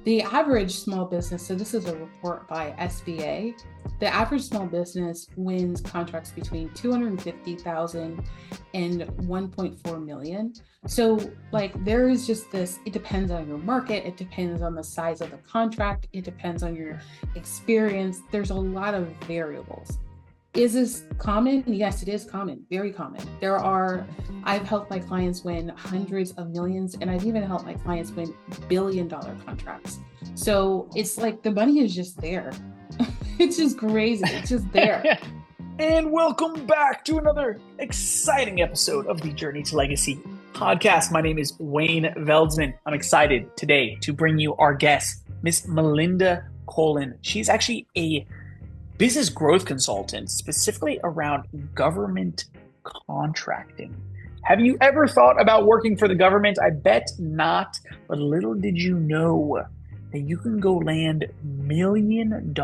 The average small business, so this is a report by SBA, the average small business wins contracts between 250,000 and 1.4 million. So like there is just this, it depends on your market, it depends on the size of the contract, it depends on your experience. There's a lot of variables. Is this common? Yes, it is common, very common. I've helped my clients win hundreds of millions, and I've even helped my clients win billion-dollar contracts. So it's like the money is just there. It's just crazy. It's just there. And welcome back to another exciting episode of the Journey to Legacy podcast. My name is Wayne Veldsman. I'm excited today to bring you our guest, Miss Melinda Colon. She's actually a business growth consultant, specifically around government contracting. Have you ever thought about working for the government? I bet not, but little did you know that you can go land $1 million,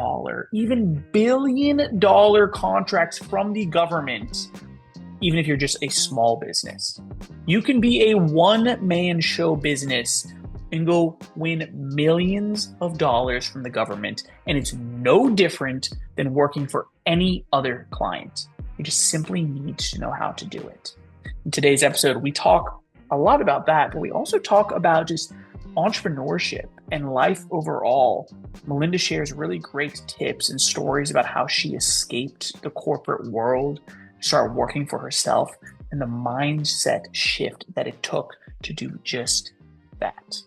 even $1 billion contracts from the government, even if you're just a small business. You can be a one-man show business and go win millions of dollars from the government. And it's no different than working for any other client. You just simply need to know how to do it. In today's episode, we talk a lot about that, but we also talk about just entrepreneurship and life overall. Melinda shares really great tips and stories about how she escaped the corporate world, started working for herself, and the mindset shift that it took to do just that.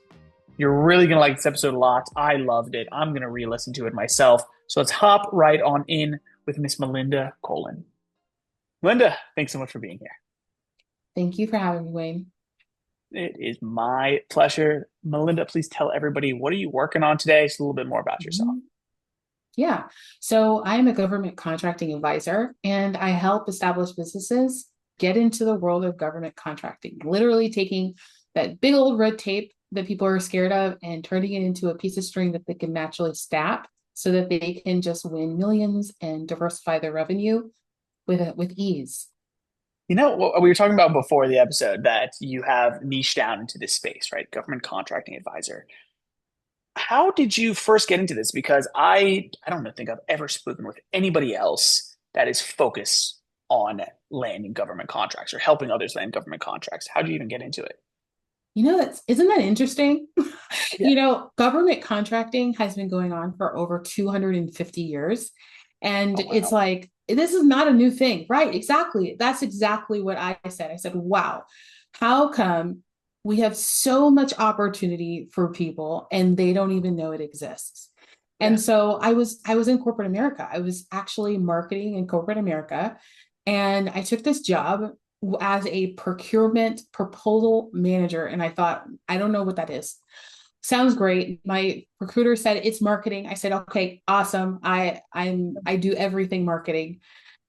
You're really going to like this episode a lot. I loved it. I'm going to re-listen to it myself. So let's hop right on in with Miss Melinda Colon. Melinda, thanks so much for being here. Thank you for having me, Wayne. It is my pleasure. Melinda, please tell everybody, what are you working on today? Just a little bit more about yourself. Yeah. So I am a government contracting advisor, and I help established businesses get into the world of government contracting, literally taking that big old red tape that people are scared of and turning it into a piece of string that they can naturally snap so that they can just win millions and diversify their revenue with ease. You know, what we were talking about before the episode, that you have niched down into this space, right? Government contracting advisor. How did you first get into this? Because I don't think I've ever spoken with anybody else that is focused on landing government contracts or helping others land government contracts. How did you even get into it? Isn't that interesting? Yeah. Government contracting has been going on for over 250 years. And Oh, it's wow. like, this is not a new thing, right? Exactly. That's exactly what I said. I said, wow, how come we have so much opportunity for people and they don't even know it exists? Yeah. And so I was in corporate America. I was actually marketing in corporate America. And I took this job as a procurement proposal manager. And I thought, I don't know what that is. Sounds great. My recruiter said it's marketing. I said, okay, awesome. I do everything marketing.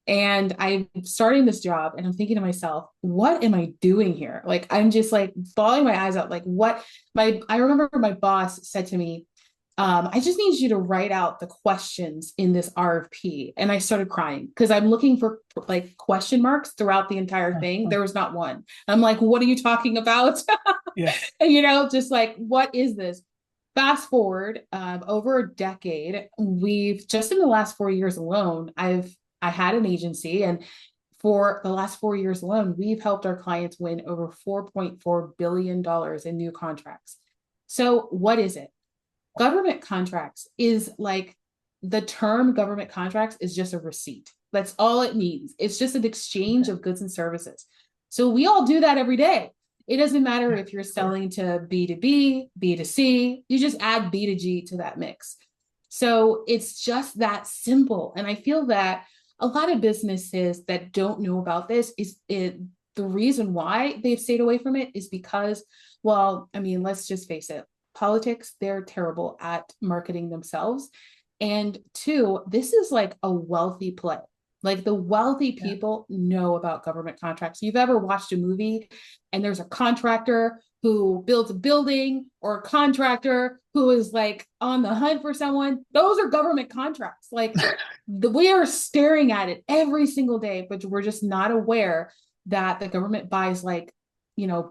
And I'm starting this job and I'm thinking to myself, what am I doing here? Like I'm just like bawling my eyes out. Like what I remember my boss said to me, I just need you to write out the questions in this RFP. And I started crying because I'm looking for like question marks throughout the entire thing. There was not one. I'm like, what are you talking about? Yeah. Just like, what is this? Fast forward over a decade, we've just in the last 4 years alone, I had an agency, and for the last 4 years alone, we've helped our clients win over $4.4 billion in new contracts. So what is it? Government contracts is like the term government contracts is just a receipt. That's all it means. It's just an exchange of goods and services. So we all do that every day. It doesn't matter if you're selling to B2B, B2C, you just add B to G to that mix. So it's just that simple. And I feel that a lot of businesses that don't know about this the reason why they've stayed away from it is because, well, I mean, let's just face it, politics, they're terrible at marketing themselves. And two, this is like a wealthy play. Like the wealthy people know about government contracts. You've ever watched a movie and there's a contractor who builds a building or a contractor who is like on the hunt for someone? Those are government contracts. Like we are staring at it every single day, but we're just not aware that the government buys like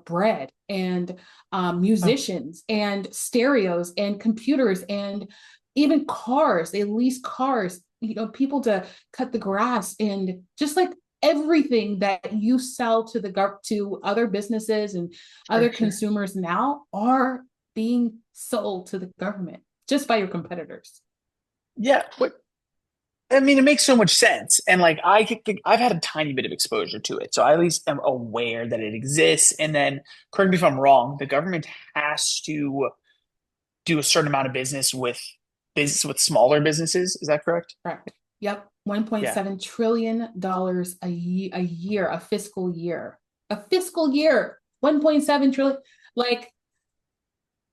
bread and Oh, musicians and stereos and computers and even cars. They lease cars, people to cut the grass, and just like everything that you sell to to other businesses and sure, other sure. consumers now are being sold to the government just by your competitors. Yeah, what I mean, it makes so much sense. And like I've had a tiny bit of exposure to it. So I at least am aware that it exists. And then correct me if I'm wrong, the government has to do a certain amount of business with smaller businesses. Is that correct? Correct. Yep. Yeah. $1.7 trillion a year, a fiscal year. A fiscal year. 1.7 trillion. Like,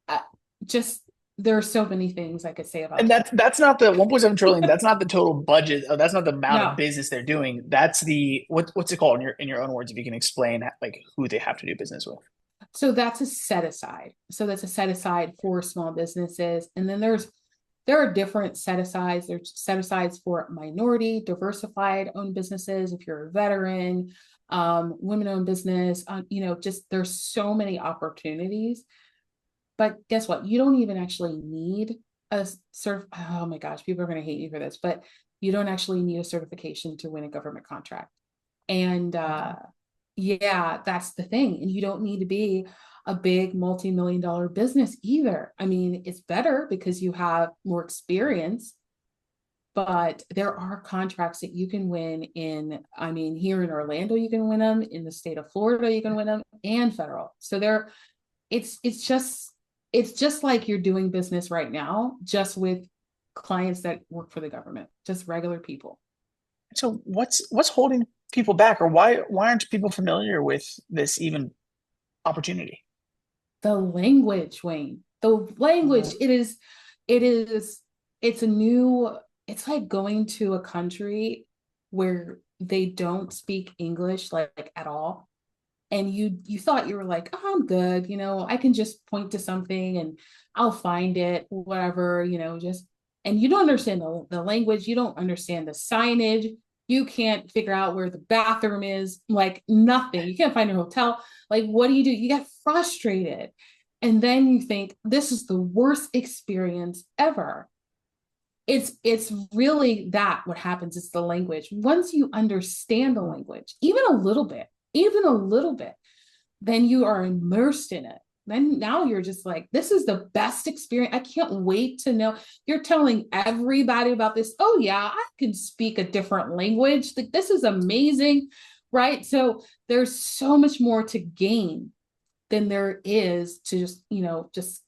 uh, just there are so many things I could say about And that. that's not the 1.7 trillion. That's not the total budget. That's not the amount of No. business they're doing. That's the what's it called in your own words if you can explain like who they have to do business with. So that's a set aside. So that's a set aside for small businesses. And then there are different set asides. There's set asides for minority, diversified owned businesses. If you're a veteran, women owned business, just there's so many opportunities. But guess what? You don't even actually need a oh my gosh, people are going to hate me for this, but you don't actually need a certification to win a government contract. And Wow. yeah, that's the thing. And you don't need to be a big multi-million dollar business either. I mean, it's better because you have more experience, but there are contracts that you can win I mean, here in Orlando, you can win them, in the state of Florida, you can win them, and federal. So it's it's just it's just like you're doing business right now, just with clients that work for the government, just regular people. So what's holding people back, or why aren't people familiar with this even opportunity? The language, Wayne, the language, Oh, it is, it's a new, it's like going to a country where they don't speak English like at all. And you thought you were like, oh, I'm good, I can just point to something and I'll find it, whatever, just, and you don't understand the language, you don't understand the signage, you can't figure out where the bathroom is, like nothing. You can't find a hotel. Like, what do? You get frustrated. And then you think, this is the worst experience ever. It's really that what happens is the language. Once you understand the language, even a little bit, then you are immersed in it. Then now you're just like, this is the best experience. I can't wait to know. You're telling everybody about this. Oh, yeah, I can speak a different language. Like, this is amazing. Right. So there's so much more to gain than there is to just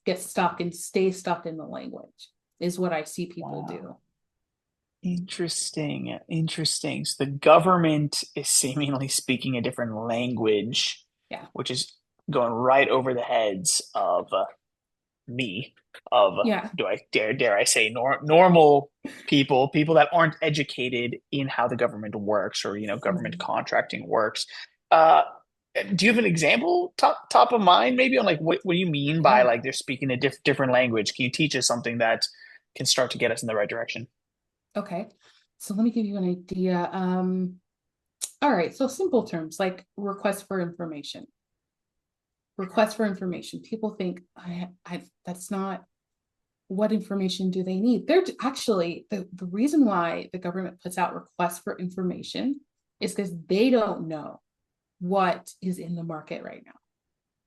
get stuck and stay stuck in the language, is what I see people wow. do. Interesting. Interesting. So the government is seemingly speaking a different language, Yeah. which is going right over the heads of me, of Yeah. do I dare I say normal people that aren't educated in how the government works or government Mhm. contracting works. Uh, do you have an example top of mind maybe on like what do you mean by Yeah. like they're speaking a different language? Can you teach us something that can start to get us in the right direction? Okay. So let me give you an idea. All right. So simple terms like request for information. Request for information. People think that's not, what information do they need? They're actually the reason why the government puts out requests for information is because they don't know what is in the market right now.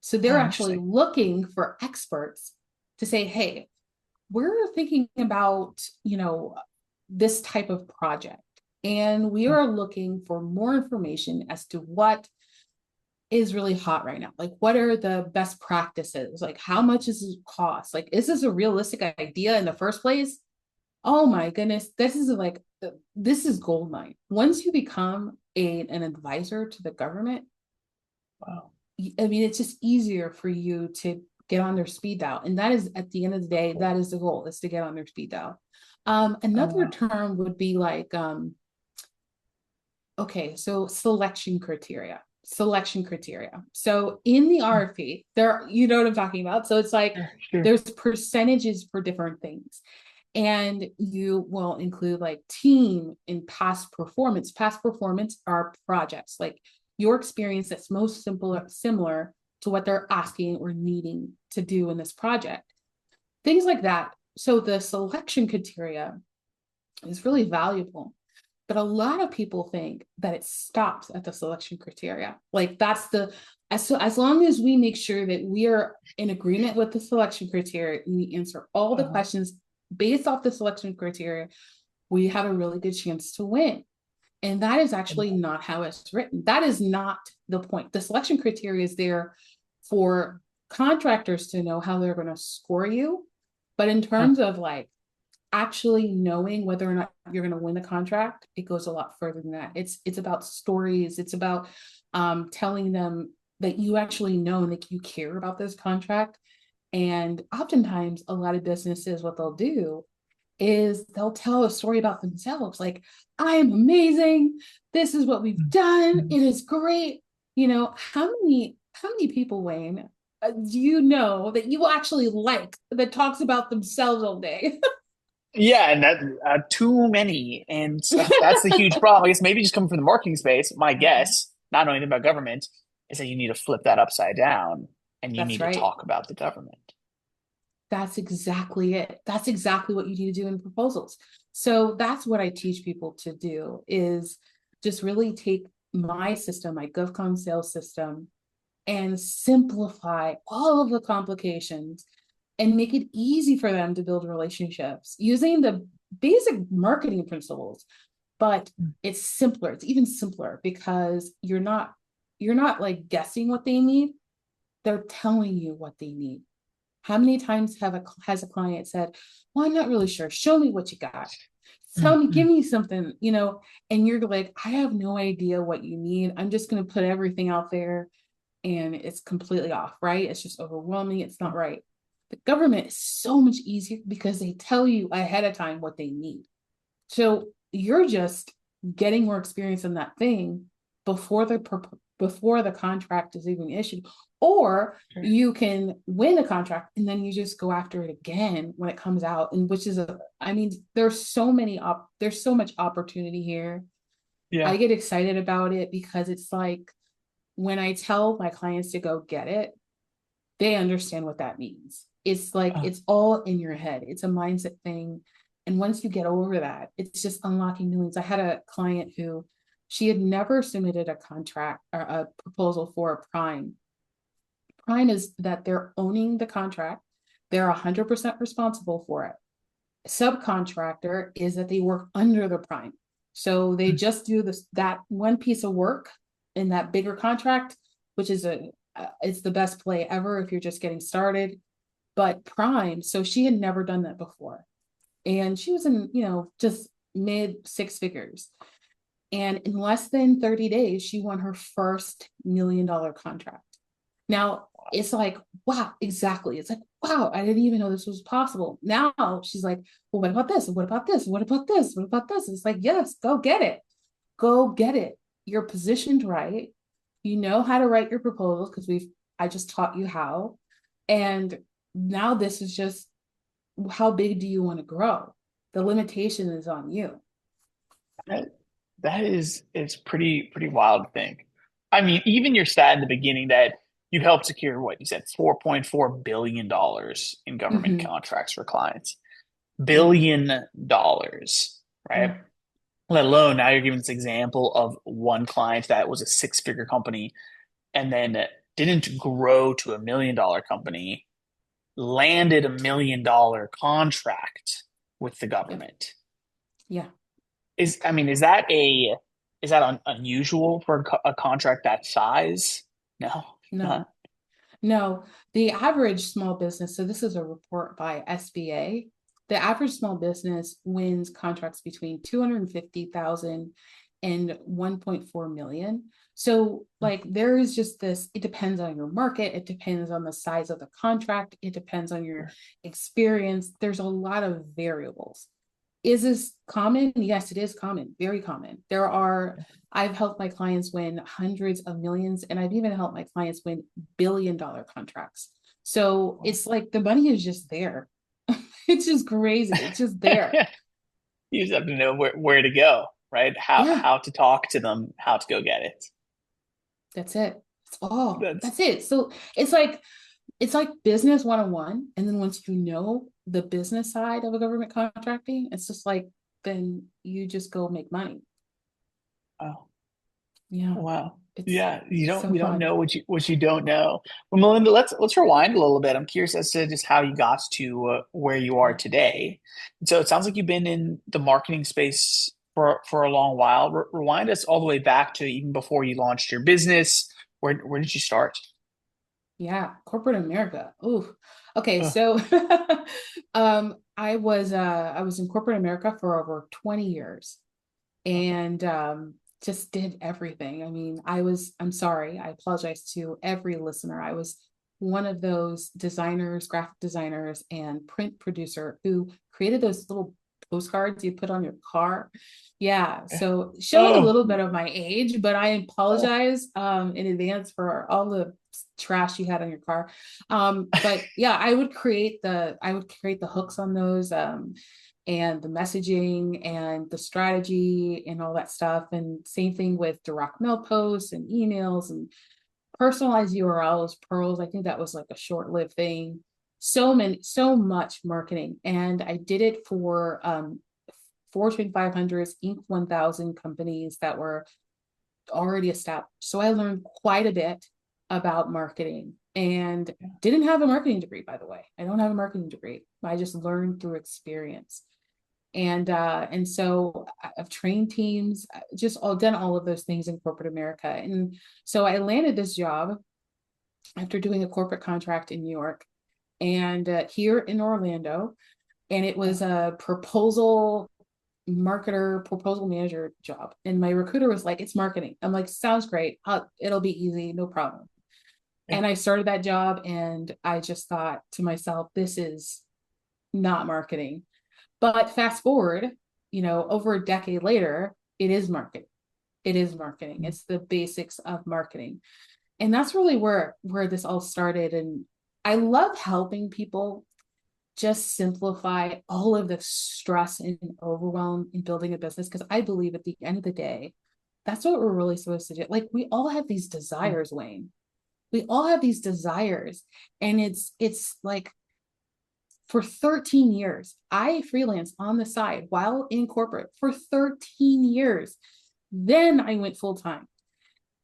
So they're Oh, actually interesting. looking for experts to say, hey, we're thinking about, this type of project. And we Hmm. are looking for more information as to what is really hot right now. Like, what are the best practices? Like, how much does it cost? Like, is this a realistic idea in the first place? Oh my goodness, this is gold mine. Once you become an advisor to the government, Wow. I mean, it's just easier for you to get on their speed dial. And that is, at the end of the day, that is the goal, is to get on their speed dial. Oh, Another wow. term would be like, okay, so selection criteria. So in the RFP, there, you know what I'm talking about. So it's like Sure, sure. there's percentages for different things. And you will include like team and past performance. Past performance are projects, like your experience that's most similar to what they're asking or needing to do in this project. Things like that. So the selection criteria is really valuable. But a lot of people think that it stops at the selection criteria. Like that's as long as we make sure that we are in agreement with the selection criteria and we answer all the questions based off the selection criteria, we have a really good chance to win. And that is actually not how it's written. That is not the point. The selection criteria is there for contractors to know how they're going to score you. But in terms of like actually knowing whether or not you're going to win the contract, it goes a lot further than that. It's about stories. It's about telling them that you actually know and that you care about this contract. And oftentimes, a lot of businesses, what they'll do is they'll tell a story about themselves, like, I am amazing. This is what we've done. It is great. You know, how many people, Wayne, do you know that you actually like that talks about themselves all day? Yeah, and that too many, and that's the huge problem. I guess maybe just coming from the marketing space. My guess, not knowing anything about government, is that you need to flip that upside down, and you That's need to right. talk about the government. That's exactly it. That's exactly what you need to do in proposals. So that's what I teach people to do is just really take my system, my GovCon sales system, and simplify all of the complications and make it easy for them to build relationships using the basic marketing principles. But it's simpler. It's even simpler because you're not like guessing what they need. They're telling you what they need. How many times has a client said, well, I'm not really sure. Show me what you got. Tell me, give me something, and you're like, I have no idea what you need. I'm just going to put everything out there and it's completely off, right? It's just overwhelming. It's not right. The government is so much easier because they tell you ahead of time what they need. So you're just getting more experience in that thing before the contract is even issued, or you can win the contract and then you just go after it again when it comes out. And which is there's so much opportunity here. I Yeah. get excited about it because it's like when I tell my clients to go get it, they understand what that means. It's like it's all in your head. It's a mindset thing. And once you get over that, it's just unlocking millions. I had a client who she had never submitted a contract or a proposal for a prime. Prime is that they're owning the contract, they're 100% responsible for it. Subcontractor is that they work under the prime. So they just do that one piece of work in that bigger contract, which is it's the best play ever if you're just getting started. But prime, so she had never done that before. And she was in, just mid six figures. And in less than 30 days, she won her first $1 million contract. Now it's like, wow, exactly. It's like, wow, I didn't even know this was possible. Now she's like, well, what about this? What about this? What about this? What about this? It's like, yes, go get it. Go get it. You're positioned right. You know how to write your proposals because I just taught you how. And now this is just how big do you want to grow? The limitation is on you. That is it's pretty wild to think. I mean, even your stat in the beginning that you helped secure what you said, $4.4 billion in government Mm-hmm. contracts for clients. Yeah. $1 billion, right? Yeah. Let alone now you're giving this example of one client that was a six-figure company and then didn't grow to $1 million company, landed $1 million contract with the Yeah. government. Yeah. Is that unusual for a contract that size? No, No. not. No, the average small business, so this is a report by SBA. The average small business wins contracts between 250,000 and 1.4 million. So like there is just this, it depends on your market, it depends on the size of the contract, it depends on your experience. There's a lot of variables. Is this common? Yes, it is common, very common. I've helped my clients win hundreds of millions, and I've even helped my clients win $1 billion contracts. So it's like the money is just there. It's just crazy. It's just there. You just have to know where to go, right? How Yeah, how to talk to them, how to go get it. that's it. Oh, That's that's it. So it's like business 101. And then once you know the business side of a government contracting, it's just like then you just go make money. oh Yeah. wow. It's Yeah, you don't so you don't fun. know what you don't know. Well, Melinda, let's rewind a little bit. I'm curious as to just how you got to where you are Okay. today. And so it sounds like you've been in the marketing space for a long while. Rewind us all the way back to even before you launched your business. Where did you start? Yeah, corporate America. Ooh. Okay, Uh, so I was in corporate America for over 20 years okay. and just did everything. I mean, I'm sorry, I apologize to every listener. I was one of those designers, graphic designers, and print producer who created those little postcards you put on your car. Yeah, Yeah. so showing a Oh, little bit of my age, but I oh. apologize in advance for all the trash you had on your car. But yeah, I would create the hooks on those. And the messaging and the strategy and all that stuff. And same thing with direct mail posts and emails and personalized URLs, pearls. I think that was like a short-lived thing. So much marketing. And I did it for Fortune 500s, Inc. 1000 companies that were already established. So I learned quite a bit about marketing and Yeah. didn't have a marketing degree, by the way. I don't have a marketing degree. I just learned through experience. And so I've trained teams, just all done all of those things in corporate America. And so I landed this job after doing a corporate contract in New York and here in Orlando. And it was a proposal manager job. And my recruiter was like, it's marketing. I'm like, sounds great. It'll be easy, no problem. Yeah. And I started that job and I just thought to myself, this is not marketing. But fast forward, over a decade later, it is marketing. It is marketing. Mm. It's the basics of marketing. And that's really where this all started. And I love helping people just simplify all of the stress and overwhelm in building a business because I believe at the end of the day, that's what we're really supposed to do. Like we all have these Mm. desires, Wayne. We all have these desires. And it's like for 13 years. I freelanced on the side while in corporate for 13 years. Then I went full time.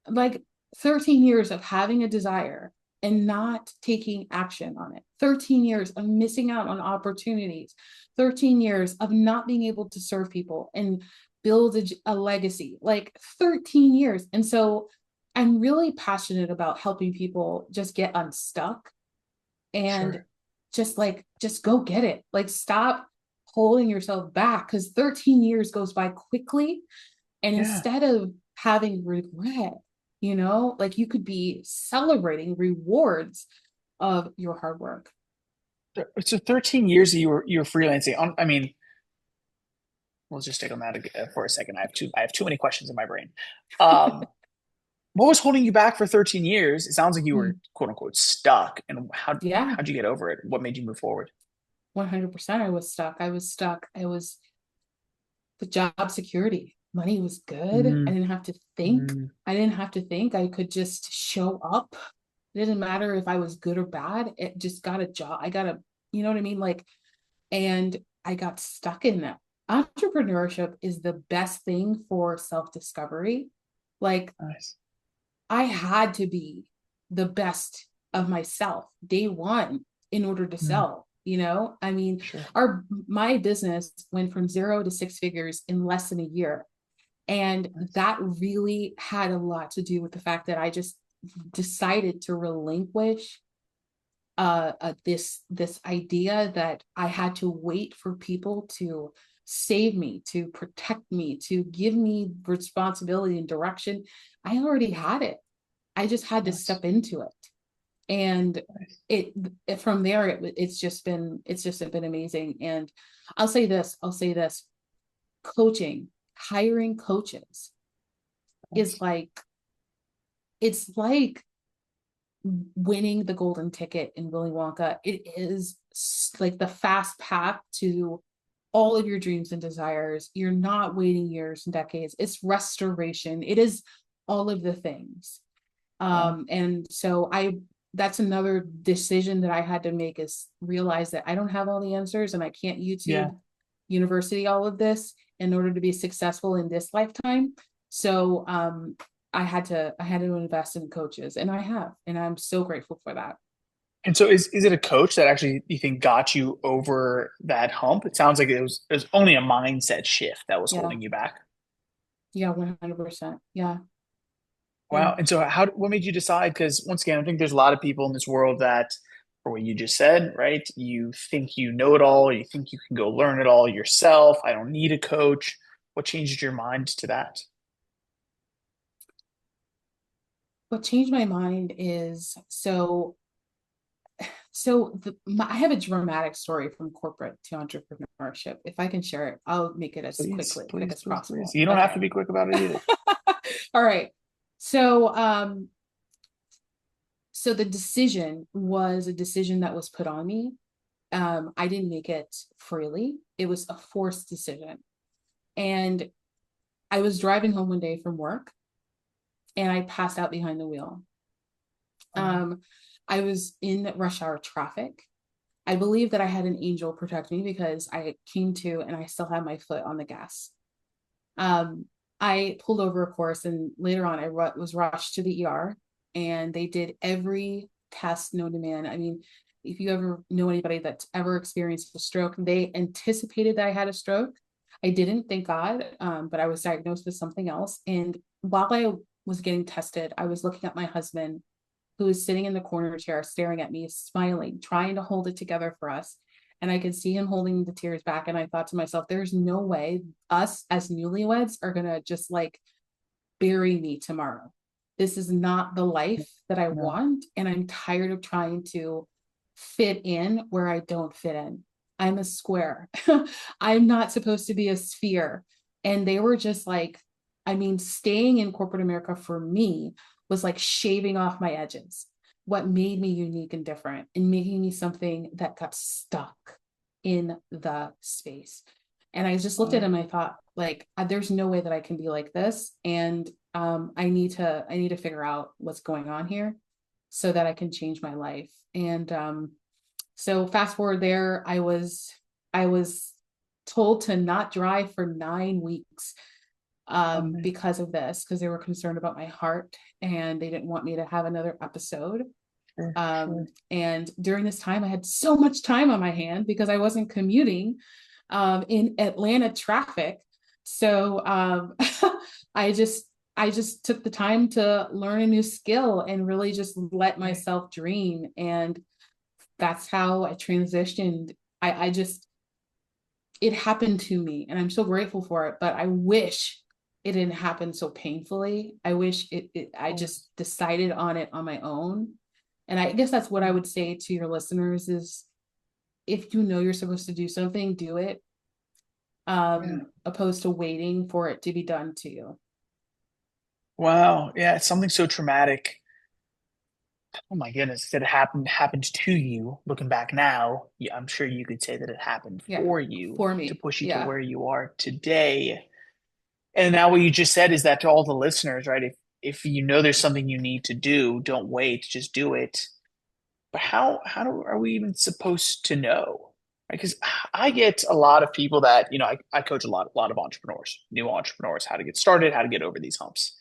Like 13 years of having a desire and not taking action on it. 13 years of missing out on opportunities. 13 years of not being able to serve people and build a legacy. Like 13 years. And so I'm really passionate about helping people just get unstuck and Sure. just go get it. Like stop holding yourself back because 13 years goes by quickly. And Yeah. instead of having regret, like you could be celebrating rewards of your hard work. So 13 years you were freelancing on, I mean, we'll just stick on that for a second. I have too many questions in my brain. Um, what was holding you back for 13 years? It sounds like you were quote unquote stuck. And Yeah, how'd you get over it? What made you move forward? 100%. I was stuck. I was stuck. I was the job security. Money was good. I Mm, didn't have to think. mm, I didn't have to think. I could just show up. It didn't matter if I was good or bad. It just got a job. You know what I mean? Like, and I got stuck in that. Entrepreneurship is the best thing for self-discovery. Like, nice. I had to be the best of myself day one in order to Mm, sell. I mean, sure. my business went from 0 to 6 figures in less than a year. And Nice. that really had a lot to do with the fact that I just decided to relinquish this idea that I had to wait for people to save me, to protect me, to give me responsibility and direction. I already had it. I just had to Nice. step into it. And Nice. it from there it's just been amazing. And I'll say this coaching, hiring coaches is Nice. like it's like winning the golden ticket in Willy Wonka. It is like the fast path to all of your dreams and desires. You're not waiting years and decades. It's restoration. It is all of the things. Wow. And so that's another decision that I had to make, is realize that I don't have all the answers and I can't Yeah. YouTube university all of this in order to be successful in this lifetime. So I had to invest in coaches, and I have, and I'm so grateful for that. And so is it a coach that actually you think got you over that hump? It sounds like it was only a mindset shift that was Yeah. holding you back. Yeah, 100%. Yeah. Yeah. Wow. And so what made you decide? Because once again, I think there's a lot of people in this world that, for what you just said, right? You think you know it all, you think you can go learn it all yourself. I don't need a coach. What changed your mind to that? What changed my mind is, I have a dramatic story from corporate to entrepreneurship. If I can share it, I'll make it as Please, quick please, as please, please. possible. You don't have to Okay. be quick about it either. All right. So, so the decision was a decision that was put on me. I didn't make it freely. It was a forced decision. And I was driving home one day from work and I passed out behind the wheel. Oh, Um, I was in rush hour traffic. I believe that I had an angel protect me because I came to and I still had my foot on the gas. Um, I pulled over, of course, and later on I was rushed to the ER, and they did every test known to man. I mean, if you ever know anybody that's ever experienced a stroke, they anticipated that I had a stroke. I didn't, thank God, but I was diagnosed with something else. And while I was getting tested, I was looking at my husband, who was sitting in the corner chair, staring at me, smiling, trying to hold it together for us. And I could see him holding the tears back. And I thought to myself, there's no way us as newlyweds are going to just like bury me tomorrow. This is not the life that I no. want. And I'm tired of trying to fit in where I don't fit in. I'm a square. I'm not supposed to be a sphere. And they were just like, I mean, staying in corporate America for me was like shaving off my edges. What made me unique and different, and making me something that got stuck in the space. And I just looked at Oh, him and I thought, like, there's no way that I can be like this. And I need to figure out what's going on here so that I can change my life. And so fast forward there, I was told to not drive for 9 weeks, oh man. because of this, because they were concerned about my heart and they didn't want me to have another episode. Sure, sure. And during this time, I had so much time on my hand because I wasn't commuting in Atlanta traffic. So I just I just took the time to learn a new skill and really just let Right. myself dream. And that's how I transitioned. I just, it happened to me and I'm so grateful for it, but I wish it didn't happen so painfully. I wish Of I course. just decided on it on my own. And I guess that's what I would say to your listeners is, if you know you're supposed to do something, do it, Yeah. opposed to waiting for it to be done to you. Wow. Yeah, it's something so traumatic. Oh my goodness, that it happened to you. Looking back now, yeah, I'm sure you could say that it happened Yeah, for you for to me. push you to Yeah. where you are today. And now what you just said is that to all the listeners, right? If you know there's something you need to do, don't wait, just do it. But are we even supposed to know? Right? Because I get a lot of people that, I coach a lot of entrepreneurs, new entrepreneurs, how to get started, how to get over these humps.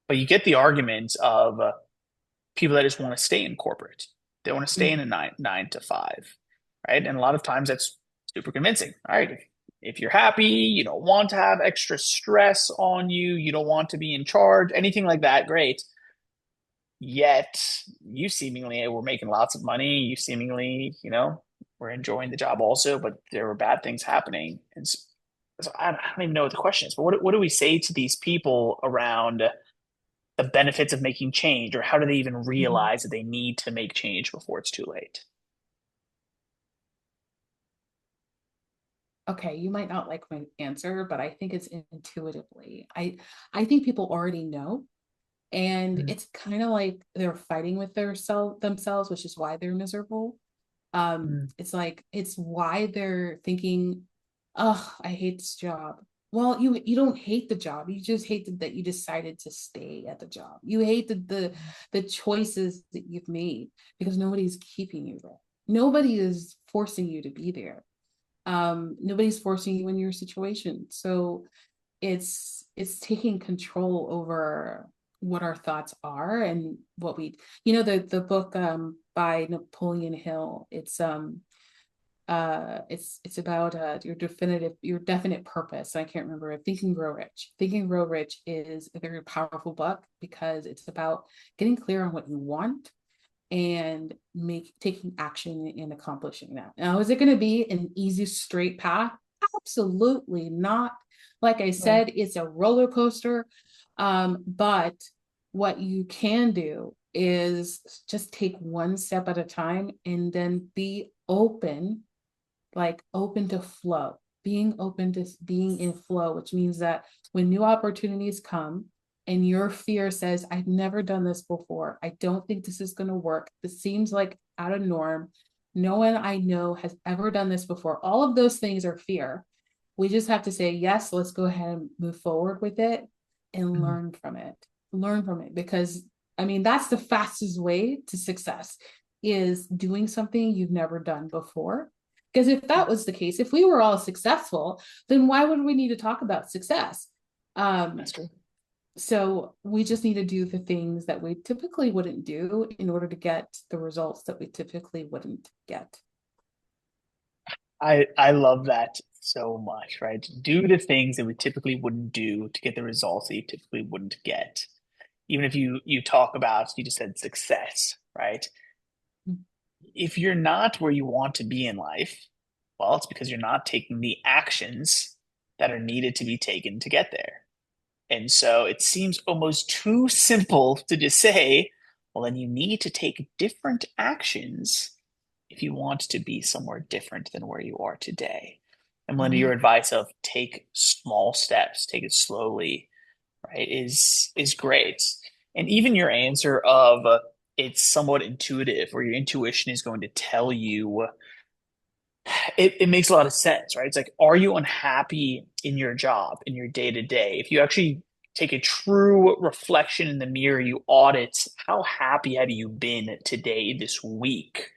But you get the argument of people that just want to stay in corporate. They want to stay in Mhm. a nine to five, right? And a lot of times that's super convincing. All right, if you're happy, you don't want to have extra stress on you, you don't want to be in charge, anything like that, great. Yet you seemingly were making lots of money. You seemingly, were enjoying the job also, but there were bad things happening. And so I don't even know what the question is, but what do we say to these people around the benefits of making change, or how do they even Mhm. realize that they need to make change before it's too late? Okay, you might not like my answer, but I think it's intuitively. I think people already know, and Mm, it's kind of like they're fighting with themselves, which is why they're miserable. mm, It's like it's why they're thinking, oh, I hate this job. Well, you don't hate the job. You just hate that you decided to stay at the job. You hate the choices that you've made because nobody's keeping you there. Nobody is forcing you to be there. Nobody's forcing you in your situation. So it's taking control over what our thoughts are and what we, the book by Napoleon Hill. It's about your definite purpose. I can't remember. Think and Grow Rich is a very powerful book because it's about getting clear on what you want and taking action in accomplishing that. Now, is it going to be an easy straight path? Absolutely not. Like I said, it's a roller coaster. But what you can do is just take one step at a time and then be open to flow, being open to being in flow, which means that when new opportunities come and your fear says, I've never done this before, I don't think this is going to work, this seems like out of norm, no one I know has ever done this before, all of those things are fear. We just have to say, yes, let's go ahead and move forward with it and learn from it because that's the fastest way to success, is doing something you've never done before. Because if that was the case, if we were all successful, then why would we need to talk about success? That's true. So we just need to do the things that we typically wouldn't do in order to get the results that we typically wouldn't get. I love that so much, right? Do the things that we typically wouldn't do to get the results that you typically wouldn't get. Even if you talk about, you just said success, right? If you're not where you want to be in life, well, it's because you're not taking the actions that are needed to be taken to get there. And so it seems almost too simple to just say, well, then you need to take different actions if you want to be somewhere different than where you are today. And Melinda, your advice of take small steps, take it slowly, right, is great. And even your answer of it's somewhat intuitive, or your intuition is going to tell you, it makes a lot of sense, right? It's like, are you unhappy in your job, in your day to day? If you actually take a true reflection in the mirror, you audit, how happy have you been today, this week,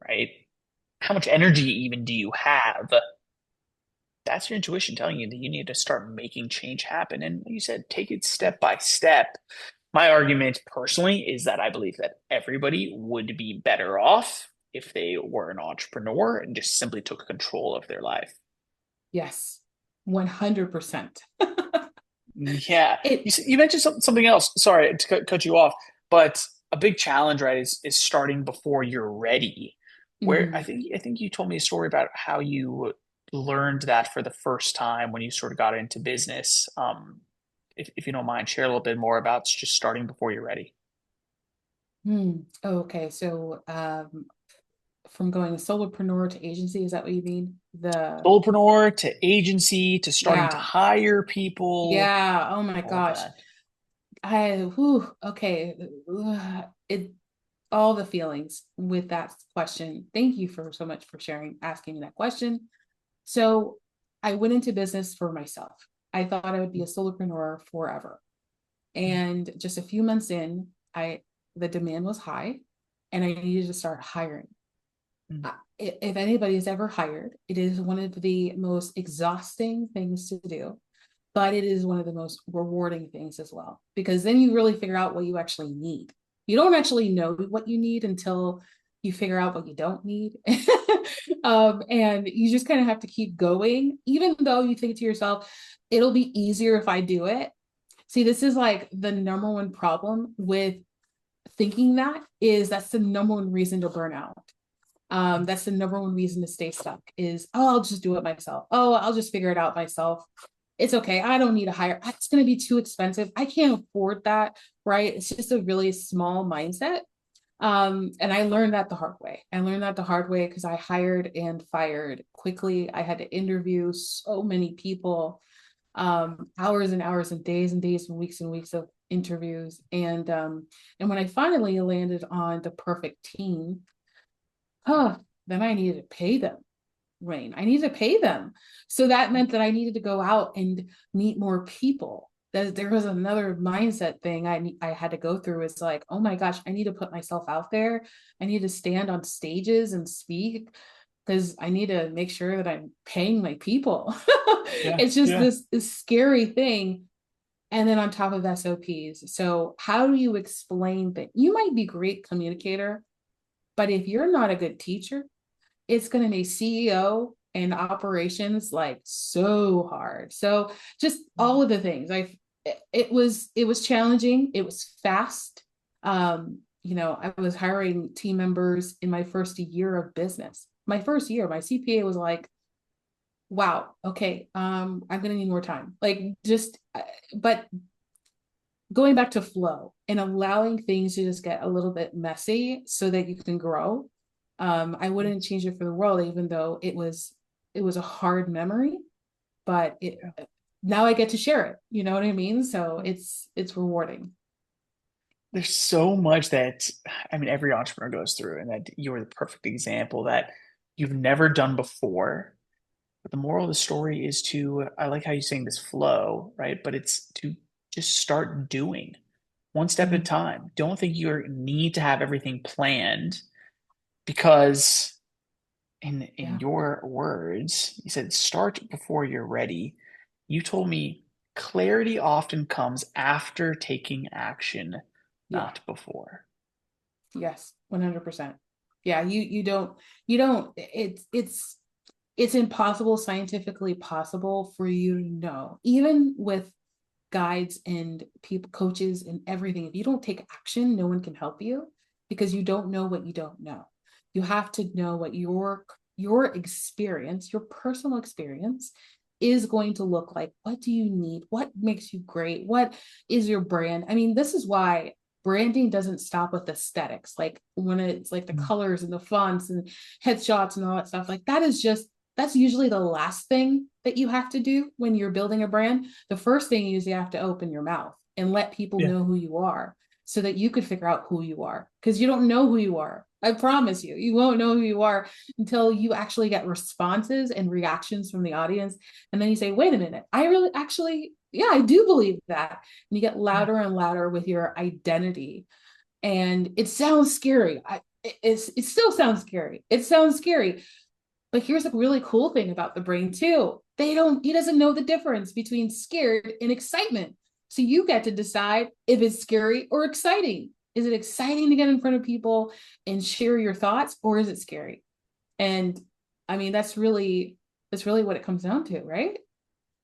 right? How much energy even do you have? That's your intuition telling you that you need to start making change happen. And like you said, take it step by step. My argument personally is that I believe that everybody would be better off if they were an entrepreneur and just simply took control of their life. Yes, 100%. Yeah. You mentioned something else. Sorry to cut you off, but a big challenge, right, is starting before you're ready. Where I think you told me a story about how you learned that for the first time when you sort of got into business. If you don't mind, share a little bit more about just starting before you're ready. Okay, so from going solopreneur to agency, is that what you mean? Solopreneur to agency to starting to hire people. Yeah. Oh my gosh. Okay. It all the feelings with that question. Thank you so much for asking me that question. So I went into business for myself. I thought I would be a solopreneur forever. And just a few months in, the demand was high and I needed to start hiring. If anybody's ever hired, it is one of the most exhausting things to do, but it is one of the most rewarding things as well, because then you really figure out what you actually need. You don't actually know what you need until you figure out what you don't need. And you just kind of have to keep going, even though you think to yourself, it'll be easier if I do it. See, this is like the number one problem with thinking that's the number one reason to burn out. That's the number one reason to stay stuck is, I'll just do it myself. Oh, I'll just figure it out myself. It's okay. I don't need to hire. It's going to be too expensive. I can't afford that. Right. It's just a really small mindset. And I learned that the hard way. Because I hired and fired quickly. I had to interview so many people, hours and hours and days and weeks of interviews. And when I finally landed on the perfect team, then I needed to pay them. Rain. I needed to pay them. So that meant that I needed to go out and meet more people. There was another mindset thing I had to go through. Is like, oh my gosh, I need to put myself out there. I need to stand on stages and speak because I need to make sure that I'm paying my people. Yeah. It's just Yeah. this scary thing. And then on top of SOPs. So how do you explain that you might be a great communicator, but if you're not a good teacher, it's going to make CEO and operations like so hard. So just all of the things. It was challenging. It was fast. I was hiring team members in my first year of business. My first year, my CPA was like, wow, okay, I'm gonna need more time. But going back to flow and allowing things to just get a little bit messy so that you can grow. I wouldn't change it for the world, even though it was a hard memory, but now I get to share it. You know what I mean? So it's rewarding. There's so much that, I mean, every entrepreneur goes through, and that you're the perfect example that you've never done before. But the moral of the story is to, I like how you're saying this flow, right? But it's to just start doing one step at a Mhm. time. Don't think you need to have everything planned, because in Yeah. your words, you said start before you're ready. You told me clarity often comes after taking action, Yeah. not before. Yes. 100%. Yeah. You don't, it's impossible, scientifically possible for you to know, even with guides and people, coaches and everything. If you don't take action, no one can help you because you don't know what you don't know. You have to know what your experience, your personal experience is going to look like. What do you need? What makes you great? What is your brand? I mean, this is why branding doesn't stop with aesthetics. Like when it's like the Mm. colors and the fonts and headshots and all that stuff, like that's usually the last thing that you have to do when you're building a brand. The first thing is you have to open your mouth and let people Yeah. know who you are so that you could figure out who you are, because you don't know who you are. I promise you won't know who you are until you actually get responses and reactions from the audience. And then you say, wait a minute, I really actually, yeah, I do believe that. And you get Yeah. louder and louder with your identity. And it sounds scary. It still sounds scary. It sounds scary. But here's the really cool thing about the brain too. He doesn't know the difference between scared and excitement. So you get to decide if it's scary or exciting. Is it exciting to get in front of people and share your thoughts, or is it scary? And I mean, that's really what it comes down to, right?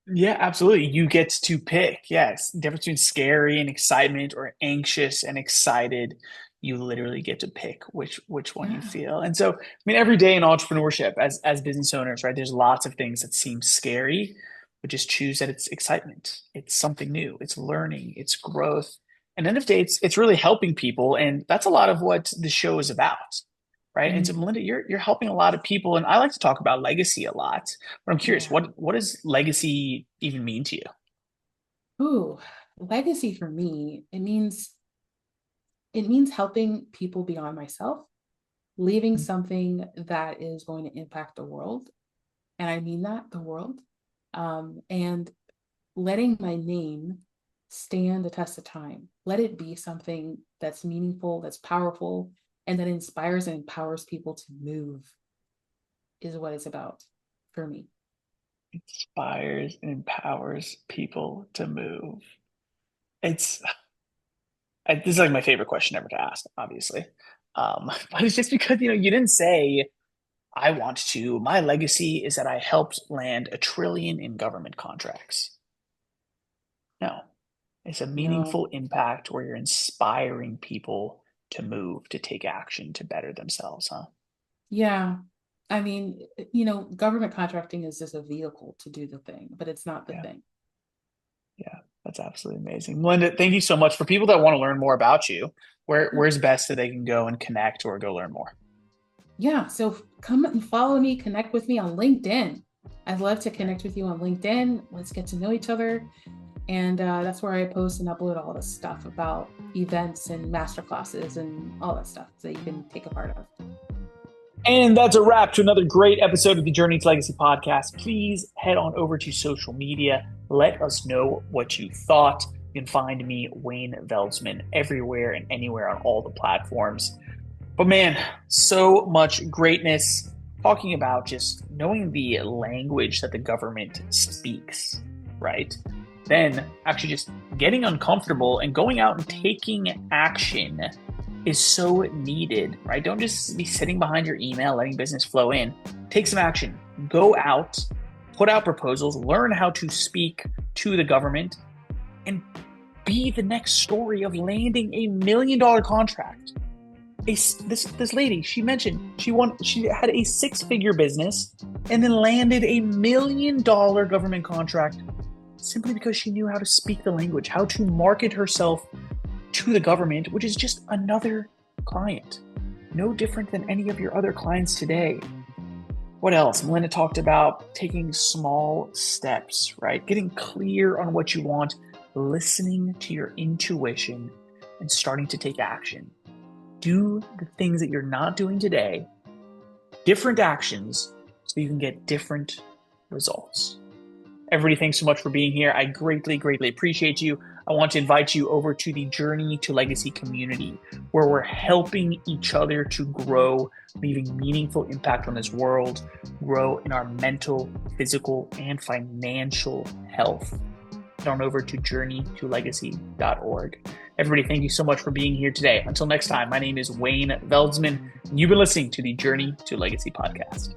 Yeah, absolutely. You get to pick. Yes. The difference between scary and excitement, or anxious and excited. You literally get to pick which one you Yeah. feel. And so, I mean, every day in entrepreneurship as business owners, right, there's lots of things that seem scary, but just choose that it's excitement. It's something new. It's learning. It's growth. And end of the day, it's really helping people. And that's a lot of what the show is about. Right. And so, Mm, Melinda, you're helping a lot of people. And I like to talk about legacy a lot. But I'm curious, yeah. what does legacy even mean to you? Ooh, legacy for me, it means helping people beyond myself, leaving something that is going to impact the world. And I mean that, the world. And letting my name stand the test of time. Let it be something that's meaningful, that's powerful, and that inspires and empowers people to move, is what it's about for me. Inspires and empowers people to move. It's this is like my favorite question ever to ask, obviously. But it's just because you didn't say I want to. My legacy is that I helped land 1 trillion in government contracts. No, it's a No. meaningful impact where you're inspiring people to move, to take action, to better themselves, huh? Yeah. I mean, government contracting is just a vehicle to do the thing, but it's not the Yeah. thing. Yeah, that's absolutely amazing. Melinda, thank you so much. For people that want to learn more about you, where's best that they can go and connect or go learn more? Yeah. So come and follow me, connect with me on LinkedIn. I'd love to connect with you on LinkedIn. Let's get to know each other. And that's where I post and upload all the stuff about events and master classes and all that stuff that you can take a part of. And that's a wrap to another great episode of the Journey to Legacy podcast. Please head on over to social media. Let us know what you thought. You can find me, Wayne Veldsman, everywhere and anywhere on all the platforms. But man, so much greatness talking about just knowing the language that the government speaks, right? Then actually just getting uncomfortable and going out and taking action is so needed, right? Don't just be sitting behind your email, letting business flow in. Take some action. Go out, put out proposals, learn how to speak to the government, and be the next story of landing $1 million contract. This lady, she mentioned she had a 6-figure business and then landed $1 million government contract simply because she knew how to speak the language, how to market herself to the government, which is just another client. No different than any of your other clients today. What else? Melinda talked about taking small steps, right? Getting clear on what you want, listening to your intuition, and starting to take action. Do the things that you're not doing today, different actions, so you can get different results. Everybody, thanks so much for being here. I greatly, greatly appreciate you. I want to invite you over to the Journey to Legacy community, where we're helping each other to grow, leaving meaningful impact on this world, grow in our mental, physical, and financial health. Head on over to journeytolegacy.org. Everybody, thank you so much for being here today. Until next time, my name is Wayne Veldsman, and you've been listening to the Journey to Legacy podcast.